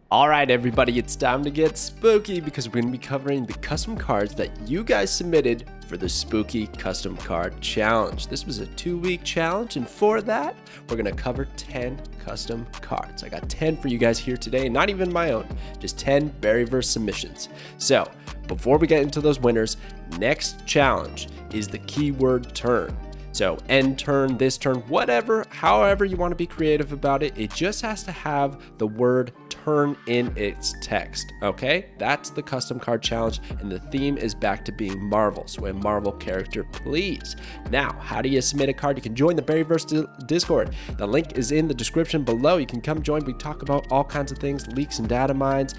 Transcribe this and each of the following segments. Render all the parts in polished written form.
All right, everybody, it's time to get spooky because we're going to be covering the custom cards that you guys submitted for the Spooky Custom Card Challenge. This was a 2-week challenge, and for that, we're going to cover 10 custom cards. I got 10 for you guys here today, not even my own, just 10 Berryverse submissions. So, before we get into those winners, next challenge is the keyword turn. So end turn, this turn, whatever, however you want to be creative about it, it just has to have the word turn in its text, okay? That's the custom card challenge, and the theme is back to being Marvel, so a Marvel character, please. Now, how do you submit a card? You can join the Berryverse Discord. The link is in the description below. You can come join. We talk about all kinds of things, leaks and data mines,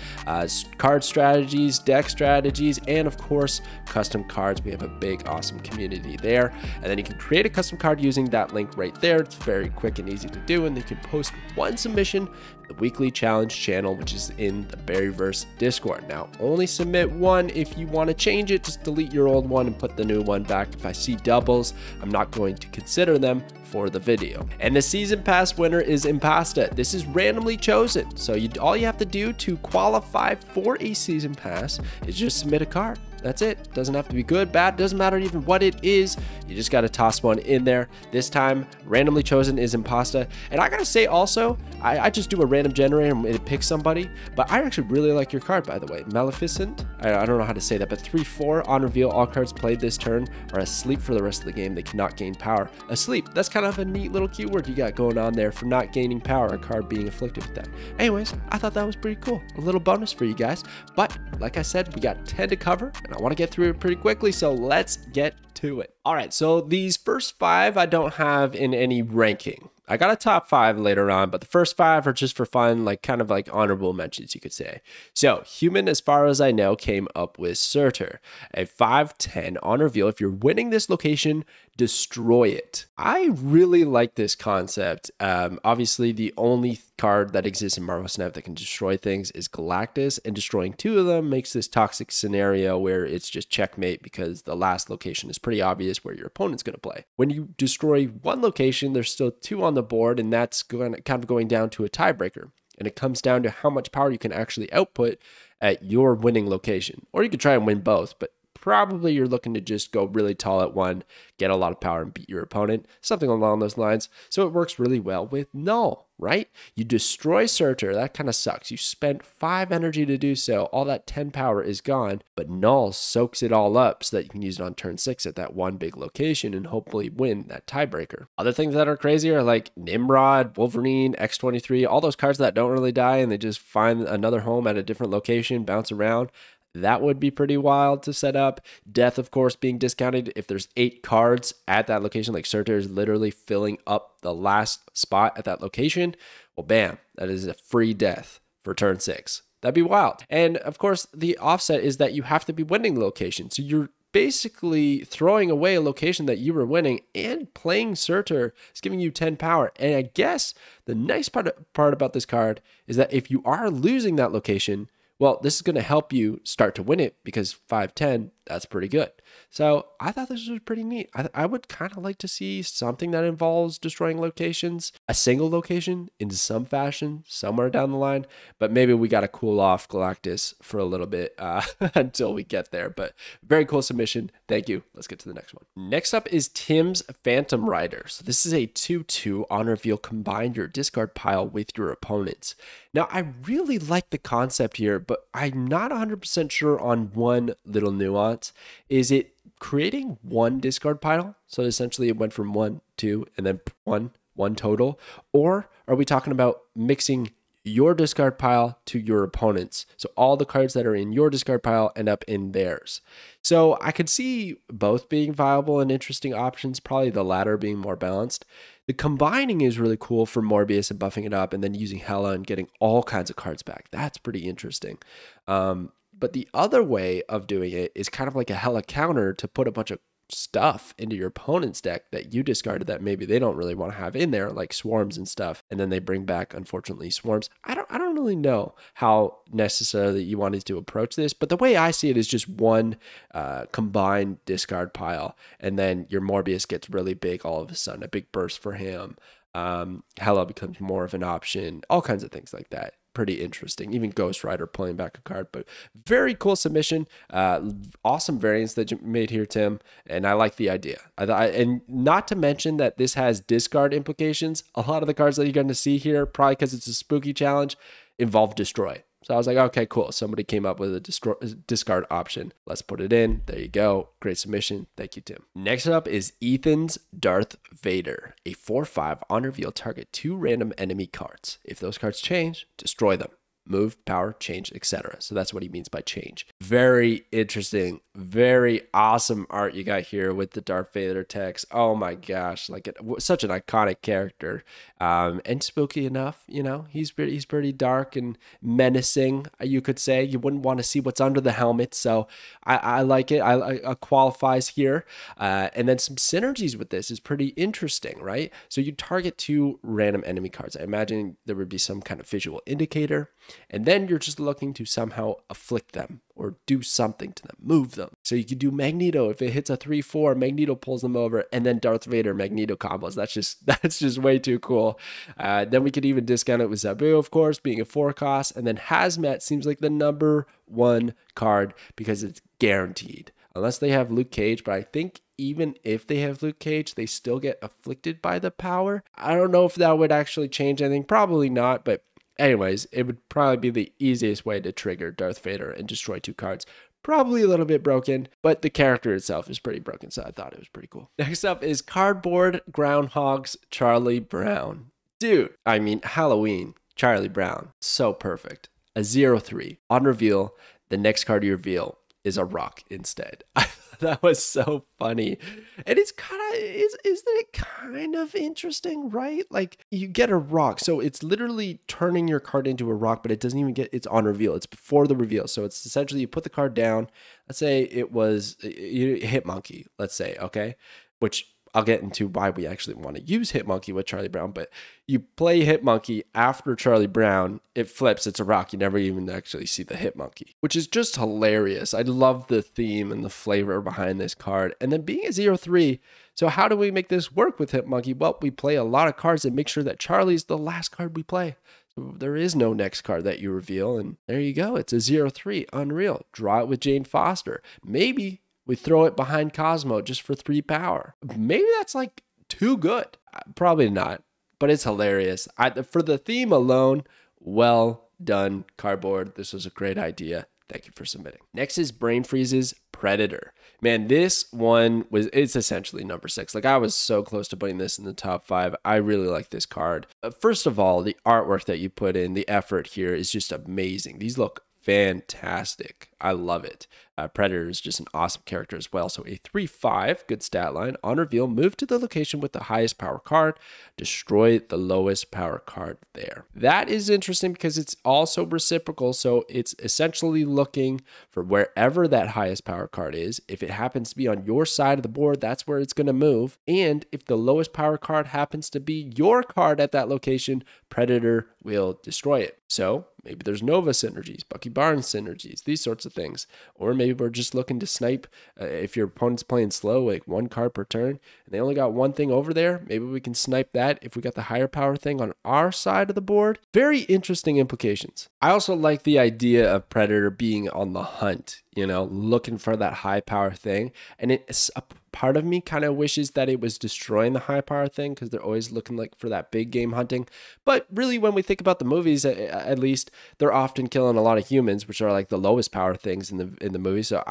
card strategies, deck strategies, and of course, custom cards. We have a big, awesome community there, and then you can create a custom card using that link right there. It's very quick and easy to do, and you can post one submission in the weekly challenge channel, which is in the Berryverse Discord. Now, only submit one. If you want to change it, just delete your old one and put the new one back. If I see doubles, I'm not going to consider them for the video. And the season pass winner is Impasta. This is randomly chosen, so all you have to do to qualify for a season pass is just submit a card. That's it. Doesn't have to be good, bad, doesn't matter even what it is. You just got to toss one in there. This time, randomly chosen is Impasta. And I got to say also, I just do a random generator and it picks somebody, but I actually really like your card, by the way. Maleficent, I don't know how to say that, but 3/4 on reveal, all cards played this turn are asleep for the rest of the game. They cannot gain power. Asleep, that's kind of a neat little keyword you got going on there for not gaining power, a card being afflicted with that. Anyways, I thought that was pretty cool. A little bonus for you guys. But like I said, we got 10 to cover, and I want to get through it pretty quickly, so let's get to it. All right, so these first 5 I don't have in any ranking. I got a top 5 later on, but the first 5 are just for fun, like kind of like honorable mentions, you could say. So, Human, as far as I know, came up with SURTUR, a 5/10 on reveal. If you're winning this location, destroy it. I really like this concept. Obviously, the only card that exists in Marvel Snap that can destroy things is Galactus, and destroying 2 of them makes this toxic scenario where it's just checkmate because the last location is pretty obvious where your opponent's going to play. When you destroy 1 location, there's still 2 on the board, and that's kind of going down to a tiebreaker. And it comes down to how much power you can actually output at your winning location. Or you could try and win both, but probably you're looking to just go really tall at 1, get a lot of power and beat your opponent, something along those lines. So it works really well with Null, right? You destroy SURTUR, that kind of sucks. You spent 5 energy to do so, all that 10 power is gone, but Null soaks it all up so that you can use it on turn 6 at that 1 big location and hopefully win that tiebreaker. Other things that are crazy are like Nimrod, Wolverine, X-23, all those cards that don't really die and they just find another home at a different location, bounce around. That would be pretty wild to set up. Death, of course, being discounted. If there's 8 cards at that location, like SURTUR is literally filling up the last spot at that location, well, bam, that is a free death for turn 6. That'd be wild. And of course, the offset is that you have to be winning the location. So you're basically throwing away a location that you were winning, and playing SURTUR is giving you 10 power. And I guess the nice part about this card is that if you are losing that location, well, this is going to help you start to win it because 5/10, that's pretty good. So I thought this was pretty neat. I would kind of like to see something that involves destroying locations, a single location in some fashion, somewhere down the line. But maybe we got to cool off Galactus for a little bit until we get there. But very cool submission. Thank you. Let's get to the next one. Next up is Tim's Phantom Rider. So this is a 2/2 on reveal. Combine your discard pile with your opponent's. Now, I really like the concept here, but I'm not 100% sure on one little nuance. Is it creating 1 discard pile? So essentially it went from 1, 2, and then 1 total. Or are we talking about mixing your discard pile to your opponent's? So all the cards that are in your discard pile end up in theirs. So I could see both being viable and interesting options, probably the latter being more balanced. The combining is really cool for Morbius and buffing it up and then using Hela and getting all kinds of cards back. That's pretty interesting. But the other way of doing it is kind of like a Hela counter to put a bunch of stuff into your opponent's deck that you discarded that maybe they don't really want to have in there, like swarms and stuff, and then they bring back, unfortunately, swarms. I don't really know how necessarily you wanted to approach this, but the way I see it is just 1 combined discard pile, and then your Morbius gets really big all of a sudden, a big burst for him. Hela becomes more of an option, all kinds of things like that. pretty interesting. Even Ghost Rider pulling back a card, but very cool submission. Awesome variants that you made here, Tim, and I like the idea. And not to mention that this has discard implications. A lot of the cards that you're going to see here, probably because it's a spooky challenge, involve destroy. So I was like, okay, cool. Somebody came up with a discard option. Let's put it in. There you go. Great submission. Thank you, Tim. Next up is Ethan's Darth Vader. A 4/5 on reveal, target 2 random enemy cards. If those cards change, destroy them. Move, power, change, etc. So that's what he means by change. Very interesting, very awesome art you got here with the Darth Vader text. Oh my gosh, like such an iconic character, and spooky enough. You know, he's pretty dark and menacing. You could say you wouldn't want to see what's under the helmet. So I like it. I qualifies here, and then some synergies with this is pretty interesting, right? So you target 2 random enemy cards. I imagine there would be some kind of visual indicator. And then you're just looking to somehow afflict them or do something to them, move them. So you could do Magneto. If it hits a 3/4, Magneto pulls them over, and then Darth Vader Magneto combos. That's just way too cool. Then we could even discount it with Zabu, of course, being a 4 cost. And then Hazmat seems like the number 1 card because it's guaranteed. Unless they have Luke Cage, but I think even if they have Luke Cage, they still get afflicted by the power. I don't know if that would actually change anything. Probably not, but anyways, it would probably be the easiest way to trigger Darth Vader and destroy 2 cards. Probably a little bit broken, but the character itself is pretty broken, so I thought it was pretty cool. Next up is Cardboard Groundhog's Charlie Brown. Dude, I mean, Halloween, Charlie Brown, so perfect. A 0/3. On reveal, the next card you reveal is a rock instead. That was so funny. And it's kind of, isn't it kind of interesting, right? Like you get a rock. So it's literally turning your card into a rock, but it doesn't even get, it's on reveal. It's before the reveal. So it's essentially you put the card down. Let's say it was Hit Monkey, let's say, okay? Which I'll get into why we actually want to use Hit Monkey with Charlie Brown, but you play Hit Monkey after Charlie Brown, it flips, it's a rock. You never even actually see the Hit Monkey, which is just hilarious. I love the theme and the flavor behind this card. And then being a 0/3, so how do we make this work with Hit Monkey? Well, we play a lot of cards and make sure that Charlie's the last card we play. So there is no next card that you reveal, and there you go. It's a 0/3, unreal. Draw it with Jane Foster. Maybe we throw it behind Cosmo just for 3 power. Maybe that's like too good. Probably not, but it's hilarious. For the theme alone, well done, Cardboard. This was a great idea. Thank you for submitting. Next is Brain Freeze's Predator. Man, this one it's essentially number 6. Like I was so close to putting this in the top 5. I really like this card. First of all, the artwork that you put in, the effort here is just amazing. These look fantastic. I love it. Predator is just an awesome character as well. So a 3/5, good stat line. On reveal, move to the location with the highest power card, destroy the lowest power card there. That is interesting because it's also reciprocal. So it's essentially looking for wherever that highest power card is. If it happens to be on your side of the board, that's where it's going to move. And if the lowest power card happens to be your card at that location, Predator will destroy it. So maybe there's Nova synergies, Bucky Barnes synergies, these sorts of things. Or maybe we're just looking to snipe. If your opponent's playing slow, like 1 card per turn, and they only got 1 thing over there, maybe we can snipe that if we got the higher power thing on our side of the board. Very interesting implications. I also like the idea of Predator being on the hunt, you know, looking for that high power thing. And it's a part of me kind of wishes that it was destroying the high power thing because they're always looking like for that big game hunting. But really, when we think about the movies, at least they're often killing a lot of humans, which are like the lowest power things in the movie. So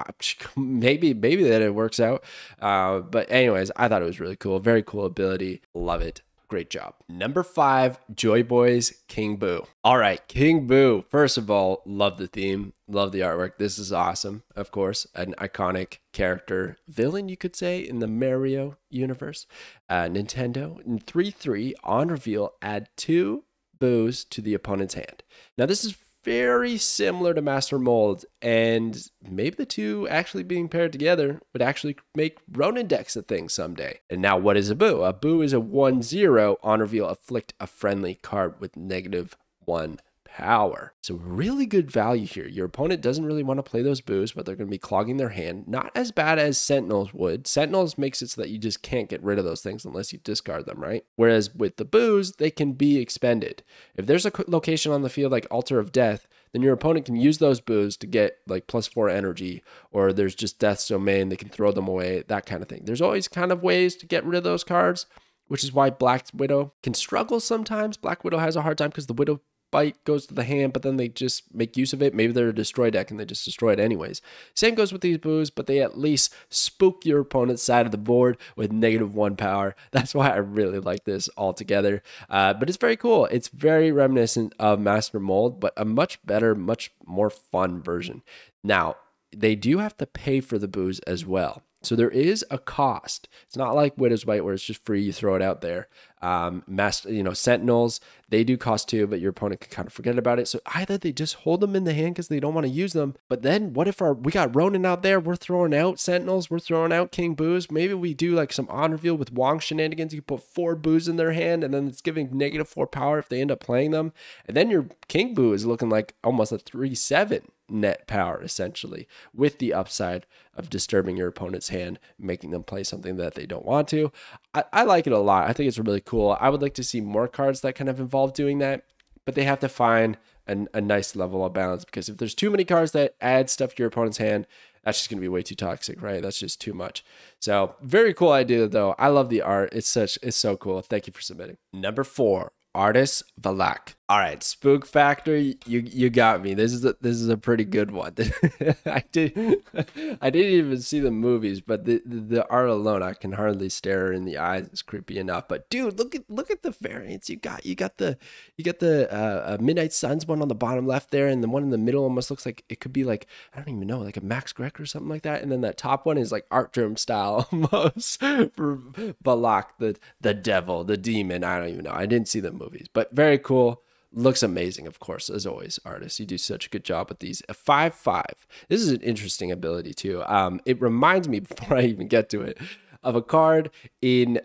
maybe that it works out. But anyways, I thought it was really cool. Very cool ability. Love it. Great job. Number 5, Joy Boy's King Boo. All right, King Boo. First of all, love the theme. Love the artwork. This is awesome. Of course, an iconic character, villain, you could say, in the Mario universe. Nintendo. In 3/3, on reveal, add 2 boos to the opponent's hand. Now, this is very similar to Master Mold, and maybe the two actually being paired together would actually make Ronin decks a thing someday. And now, what is a boo? A boo is a 1/0 on reveal, afflict a friendly card with -1 power. So really good value here. Your opponent doesn't really want to play those boos, but they're going to be clogging their hand. Not as bad as Sentinels would. Sentinels makes it so that you just can't get rid of those things unless you discard them, right? Whereas with the boos, they can be expended. If there's a location on the field like Altar of Death, then your opponent can use those boos to get like +4 energy, or there's just Death's Domain, they can throw them away, that kind of thing. There's always kind of ways to get rid of those cards, which is why Black Widow can struggle sometimes. Black Widow has a hard time because the Widow Bite goes to the hand, but then they just make use of it. Maybe they're a destroy deck and they just destroy it anyways. Same goes with these boos, but they at least spook your opponent's side of the board with -1 power. That's why I really like this altogether. But it's very cool. It's very reminiscent of Master Mold, but a much better, much more fun version. Now, they do have to pay for the boos as well. So there is a cost. It's not like Widow's Bite where it's just free, you throw it out there. Sentinels, they do cost too, but your opponent can kind of forget about it. So either they just hold them in the hand because they don't want to use them, but then what if we got Ronin out there, we're throwing out Sentinels, we're throwing out King Boos. Maybe we do like some on reveal with Wong shenanigans. You put 4 Boos in their hand and then it's giving -4 power if they end up playing them. And then your King Boo is looking like almost a 3/7 net power essentially, with the upside of disturbing your opponent's hand, making them play something that they don't want to. I like it a lot. I think it's really cool. I would like to see more cards that kind of involve doing that, but they have to find a nice level of balance, because if there's too many cards that add stuff to your opponent's hand, that's just going to be way too toxic, right? That's just too much. So very cool idea though. I love the art. It's so cool. Thank you for submitting. Number 4. Artist VALAK. All right, Spook Factor, you got me. This is a pretty good one. I didn't even see the movies, but the art alone, I can hardly stare her in the eyes. It's creepy enough. But dude, look at the variants you got. You got the Midnight Suns one on the bottom left there, and the one in the middle almost looks like it could be like, I don't even know, like a Max Grec or something like that. And then that top one is like Art Germ style almost for VALAK, the devil, the demon. I don't even know. I didn't see the movies, but very cool. Looks amazing, of course, as always, artists. You do such a good job with these. A 5/5. This is an interesting ability, too. It reminds me, before I even get to it, of a card in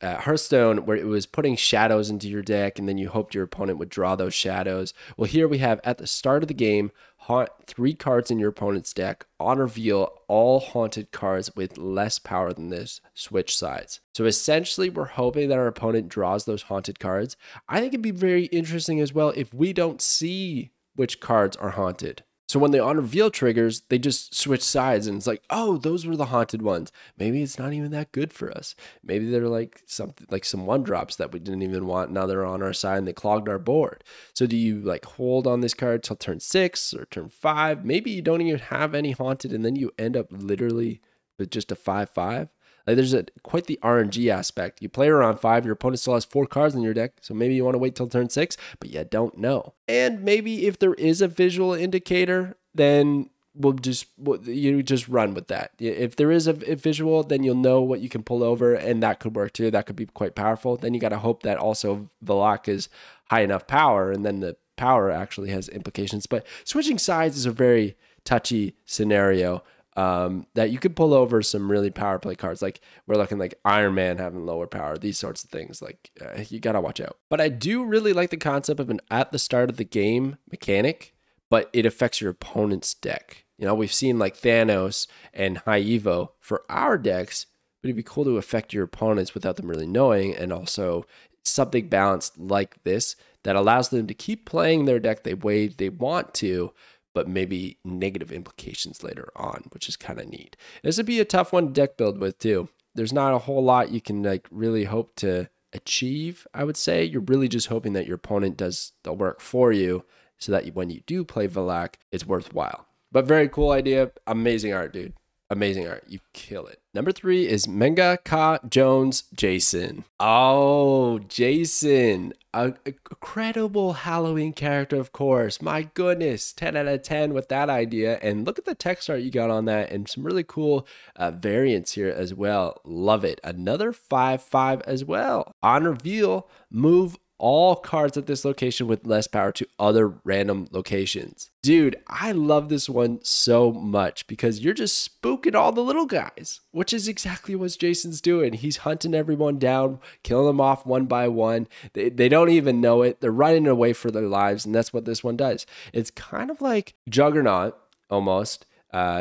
Hearthstone where it was putting shadows into your deck, and then you hoped your opponent would draw those shadows. Well, here we have, at the start of the game, haunt 3 cards in your opponent's deck. On reveal, all haunted cards with less power than this switch sides. So essentially, we're hoping that our opponent draws those haunted cards. I think it'd be very interesting as well if we don't see which cards are haunted. So when the on reveal triggers, they just switch sides and it's like, oh, those were the haunted ones. Maybe it's not even that good for us. Maybe they're like something like some 1-drops that we didn't even want. Now they're on our side and they clogged our board. So do you like hold on this card till turn 6 or turn 5? Maybe you don't even have any haunted and then you end up literally with just a 5/5. Like there's quite the RNG aspect. You play around 5, your opponent still has 4 cards in your deck, so maybe you want to wait till turn 6, but you don't know. And maybe if there is a visual indicator, then you just run with that. If there is a visual, then you'll know what you can pull over, and that could work too. That could be quite powerful. Then you got to hope that also VALAK is high enough power, and then the power actually has implications. But switching sides is a very touchy scenario. That you could pull over some really power play cards. Like we're looking like Iron Man having lower power, these sorts of things. Like you gotta watch out. But I do really like the concept of an at the start of the game mechanic, but it affects your opponent's deck. You know, we've seen like Thanos and High Evo for our decks, but it'd be cool to affect your opponents without them really knowing. And also something balanced like this that allows them to keep playing their deck the way they want to, but maybe negative implications later on, which is kind of neat. This would be a tough one to deck build with too. There's not a whole lot you can like really hope to achieve, I would say. You're really just hoping that your opponent does the work for you so that when you do play VALAK, it's worthwhile. But very cool idea. Amazing art, dude. Amazing art. You kill it. Number 3 is Menga Ka Jones Jason. Oh, Jason. A credible Halloween character, of course. My goodness. 10 out of 10 with that idea. And look at the text art you got on that. And some really cool variants here as well. Love it. Another 5/5 as well. On reveal, move all cards at this location with less power to other random locations. Dude, I love this one so much because you're just spooking all the little guys, which is exactly what Jason's doing. He's hunting everyone down, killing them off one by one. They don't even know it. They're running away for their lives, and that's what this one does. It's kind of like Juggernaut almost.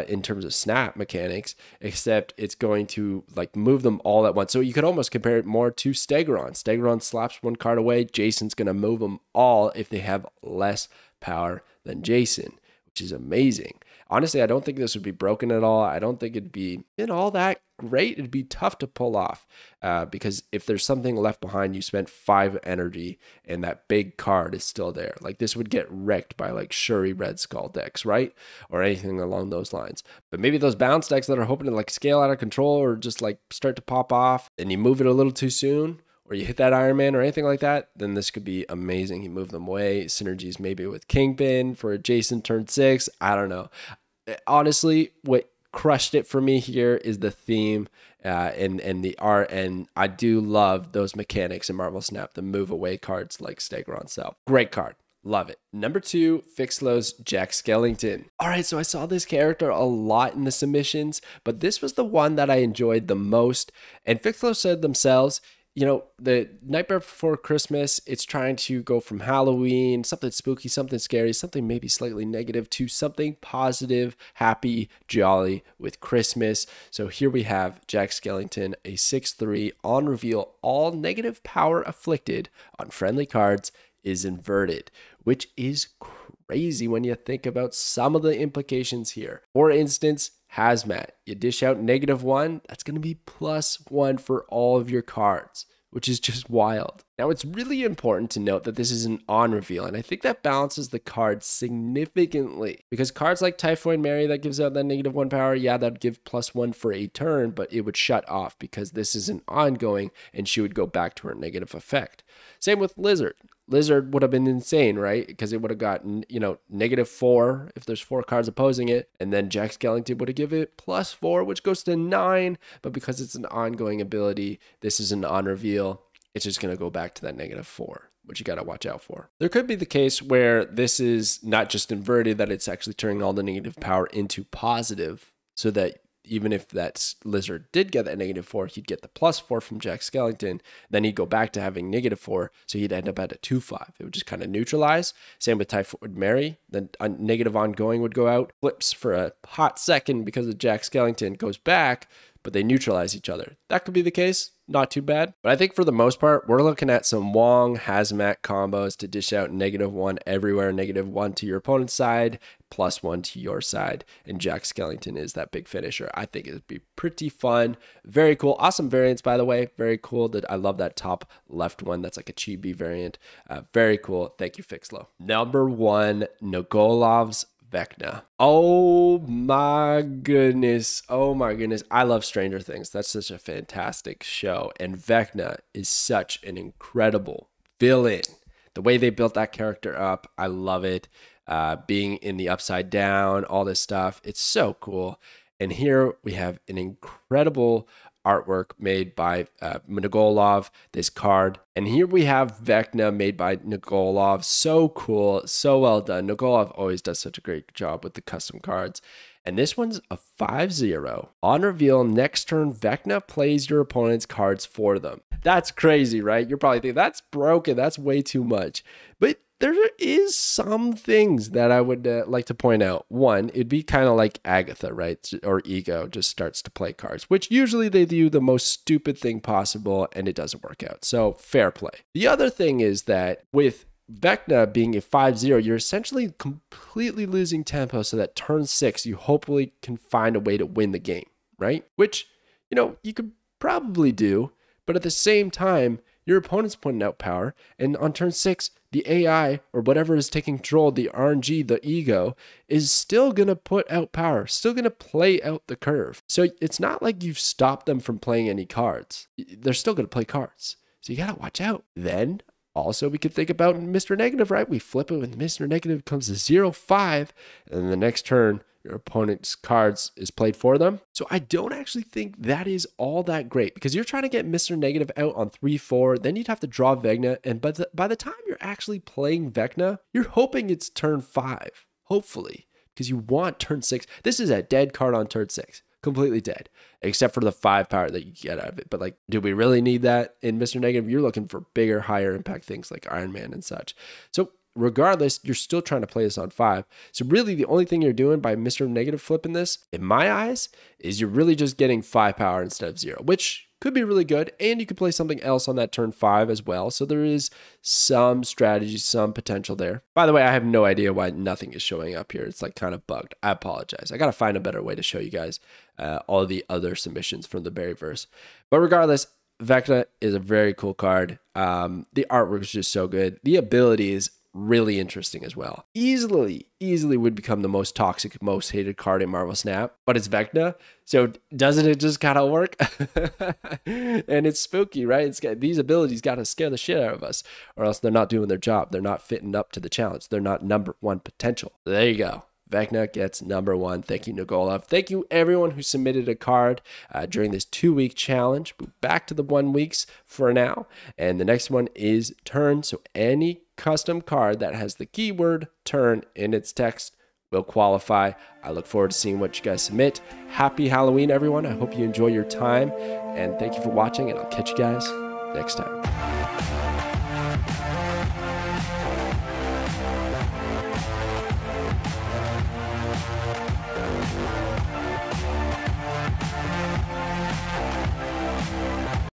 In terms of snap mechanics, except it's going to like move them all at once. So you could almost compare it more to Stegoron. Stegoron slaps one card away. Jason's going to move them all if they have less power than Jason, which is amazing. Honestly, I don't think this would be broken at all. I don't think it'd be all that great. It'd be tough to pull off because if there's something left behind, you spent 5 energy and that big card is still there. Like this would get wrecked by like Shuri Red Skull decks, right? Or anything along those lines. But maybe those bounce decks that are hoping to like scale out of control or just like start to pop off and you move it a little too soon, or you hit that Iron Man or anything like that, then this could be amazing. You move them away. Synergies maybe with Kingpin for Jason turn 6. I don't know. Honestly, what crushed it for me here is the theme and the art, and I do love those mechanics in Marvel Snap, the move away cards like Stegoron. So great card. Love it. Number 2, Fixlow's Jack Skellington. All right, so I saw this character a lot in the submissions, but this was the one that I enjoyed the most. And Fixlow said themselves, you know, the Nightmare Before Christmas, it's trying to go from Halloween, something spooky, something scary, something maybe slightly negative, to something positive, happy, jolly with Christmas. So here we have Jack Skellington, a 6/3 on reveal. All negative power afflicted on friendly cards is inverted, which is crazy when you think about some of the implications here. For instance, Hazmat, you dish out -1, that's going to be +1 for all of your cards, which is just wild. Now, it's really important to note that this is an on reveal, and I think that balances the cards significantly because cards like Typhoid Mary that gives out that -1 power, yeah, that'd give +1 for a turn, but it would shut off because this is an ongoing and she would go back to her negative effect. Same with Lizard. Lizard would have been insane, right? Because it would have gotten, you know, -4 if there's 4 cards opposing it. And then Jack Skellington would have given it +4, which goes to 9. But because it's an ongoing ability, this is an on reveal. It's just going to go back to that -4, which you got to watch out for. There could be the case where this is not just inverted, that it's actually turning all the negative power into positive so that even if that Lizard did get that -4, he'd get the +4 from Jack Skellington. Then he'd go back to having -4, so he'd end up at a 2/5. It would just kind of neutralize. Same with Typhoid Mary. Then a negative ongoing would go out, flips for a hot second because of Jack Skellington, goes back, but they neutralize each other. That could be the case. Not too bad. But I think for the most part, we're looking at some Wong Hazmat combos to dish out -1 everywhere, -1 to your opponent's side, +1 to your side. And Jack Skellington is that big finisher. I think it'd be pretty fun. Very cool. Awesome variants, by the way. Very cool. That I love that top left one. That's like a chibi variant. Very cool. Thank you, Fixlow. Number 1, Nogolov's VECNA. Oh my goodness. Oh my goodness. I love Stranger Things. That's such a fantastic show. And VECNA is such an incredible villain. The way they built that character up, I love it. Being in the Upside Down, all this stuff. It's so cool. And here we have an incredible artwork made by Nogolov, this card. And here we have VECNA made by Nogolov. So cool, so well done. Nogolov always does such a great job with the custom cards. And this one's a 5/0. On reveal, next turn, VECNA plays your opponent's cards for them. That's crazy, right? You're probably thinking, that's broken. That's way too much. But there is some things that I would like to point out. One, it'd be kind of like Agatha, right? Or Ego just starts to play cards, which usually they do the most stupid thing possible and it doesn't work out. So fair play. The other thing is that with VECNA being a 5/0, you're essentially completely losing tempo so that turn 6, you hopefully can find a way to win the game, right? Which, you know, you could probably do, but at the same time, your opponent's putting out power, and on turn 6, the AI, or whatever is taking control, the RNG, the ego, is still going to put out power, still going to play out the curve. So it's not like you've stopped them from playing any cards. They're still going to play cards. So you got to watch out. Then, also, we could think about Mr. Negative, right? We flip it when Mr. Negative comes to 0/5, and then the next turn, your opponent's cards is played for them. So I don't actually think that is all that great, because you're trying to get Mr. Negative out on 3-4, then you'd have to draw VECNA, and by the time you're actually playing VECNA, you're hoping it's turn 5, hopefully, because you want turn 6. This is a dead card on turn 6. Completely dead, except for the 5 power that you get out of it. But like, do we really need that in Mr. Negative? You're looking for bigger, higher impact things like Iron Man and such. So regardless, you're still trying to play this on 5. So really the only thing you're doing by Mr. Negative flipping this, in my eyes, is you're really just getting 5 power instead of 0, which could be really good. And you could play something else on that turn 5 as well. So there is some strategy, some potential there. By the way, I have no idea why nothing is showing up here. It's like kind of bugged. I apologize. I got to find a better way to show you guys all the other submissions from the Berryverse. But regardless, VECNA is a very cool card. The artwork is just so good. The ability is really interesting as well. Easily would become the most toxic, most hated card in Marvel Snap, but it's VECNA, so doesn't it just kind of work? And it's spooky, right? These abilities got to scare the shit out of us, or else they're not doing their job. They're not fitting up to the challenge. They're not number 1 potential. There you go. VECNA gets number 1. Thank you, Nagolov. Thank you, everyone who submitted a card during this 2-week challenge. We're back to the 1 weeks for now. And the next one is turn. So any custom card that has the keyword turn in its text will qualify. I look forward to seeing what you guys submit. Happy Halloween, everyone. I hope you enjoy your time. And thank you for watching, and I'll catch you guys next time.